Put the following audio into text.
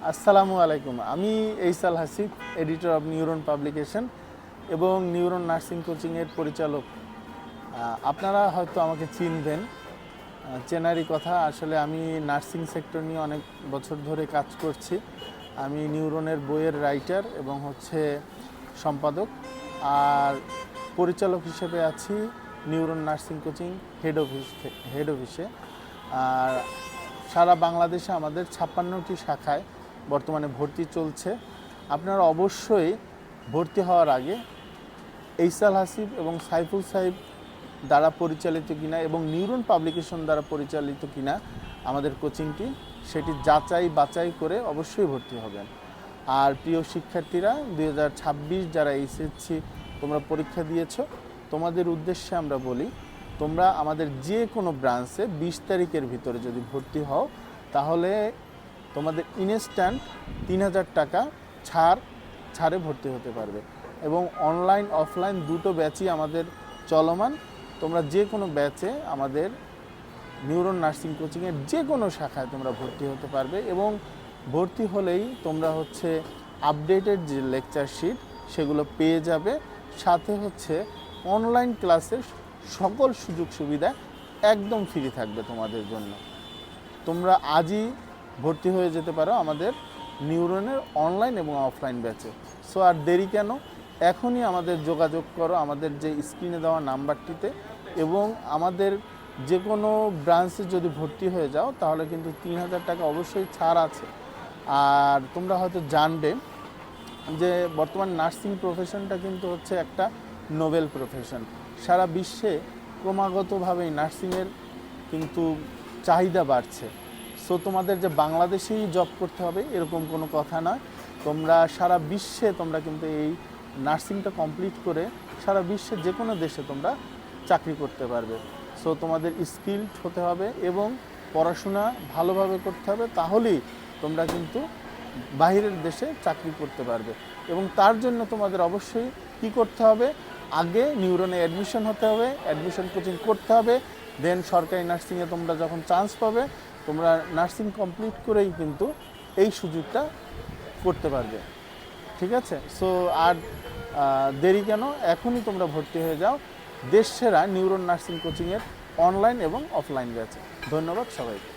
আসসালামু আলাইকুম। আমি Aisal Hasif, editor of Neuron publication এবং নিউরন নার্সিং কোচিংয়ের পরিচালক। আপনারা হয়তো আমাকে চিনবেন, চেনারই কথা। আসলে আমি নার্সিং সেক্টর নিয়ে অনেক বছর ধরে কাজ করছি। আমি নিউরনের বইয়ের রাইটার এবং সম্পাদক, আর পরিচালক হিসেবে আছি নিউরন নার্সিং কোচিং হেড অফিসে। আর সারা বাংলাদেশে আমাদের 56টি শাখায় বর্তমানে ভর্তি চলছে। আপনারা অবশ্যই ভর্তি হওয়ার আগে এইসাল হাসিফ এবং সাইফুল সাহেব দ্বারা পরিচালিত কিনা এবং নিউরন পাবলিকেশন দ্বারা পরিচালিত কিনা আমাদের কোচিংটি, সেটি যাচাই বাছাই করে অবশ্যই ভর্তি হবেন। আর প্রিয় শিক্ষার্থীরা, 2026 যারা এসএসসি তোমরা পরীক্ষা দিয়েছো, তোমাদের উদ্দেশ্যে আমরা বলি, তোমরা আমাদের যে কোনো ব্রাঞ্চে 20 তারিখের ভিতরে যদি ভর্তি হও, তাহলে তোমাদের ইনস্ট্যান্ট 3000 টাকা ছাড়ে ভর্তি হতে পারবে। এবং অনলাইন অফলাইন দুটো ব্যাচই আমাদের চলমান। তোমরা যে কোনো ব্যাচে আমাদের নিউরন নার্সিং কোচিংয়ের যে কোনো শাখায় তোমরা ভর্তি হতে পারবে। এবং ভর্তি হলেই তোমরা আপডেটেড যে লেকচার শিট সেগুলো পেয়ে যাবে। সাথে অনলাইন ক্লাসের সকল সুযোগ সুবিধা একদম ফ্রি থাকবে তোমাদের জন্য। তোমরা আজই ভর্তি হয়ে যেতে পারো আমাদের নিউরনের অনলাইন এবং অফলাইন ব্যাচে। সো আর দেরি কেন, এখনই আমাদের যোগাযোগ করো আমাদের যে স্ক্রিনে দেওয়া নাম্বারটিতে। এবং আমাদের যে কোনো ব্রাঞ্চে যদি ভর্তি হয়ে যাও, তাহলে কিন্তু 3000 টাকা অবশ্যই ছাড় আছে। আর তোমরা হয়তো জানবে যে বর্তমান নার্সিং প্রফেশনটা কিন্তু একটা নোবেল প্রফেশন। সারা বিশ্বে ক্রমাগতভাবেই নার্সিংয়ের কিন্তু চাহিদা বাড়ছে। সো তোমাদের যে বাংলাদেশেই জব করতে হবে এরকম কোনো কথা নয়। তোমরা সারা বিশ্বে তোমরা কিন্তু এই নার্সিংটা কমপ্লিট করে সারা বিশ্বে যে কোনো দেশে তোমরা চাকরি করতে পারবে। সো তোমাদের স্কিলড হতে হবে এবং পড়াশোনা ভালোভাবে করতে হবে, তাহলেই তোমরা কিন্তু বাইরের দেশে চাকরি করতে পারবে। এবং তার জন্য তোমাদের অবশ্যই কী করতে হবে, আগে নিউরনে অ্যাডমিশন হতে হবে, অ্যাডমিশন কোচিং করতে হবে। দেন সরকারি নার্সিংয়ে তোমরা যখন চান্স পাবে, তোমরা নার্সিং কমপ্লিট করেই কিন্তু এই সুযোগটা করতে পারবে। ঠিক আছে? সো আর দেরি কেন, এখনই তোমরা ভর্তি হয়ে যাও দেশ সেরা নিউরন নার্সিং কোচিংয়ের অনলাইন এবং অফলাইন ব্যাচে। ধন্যবাদ সবাইকে।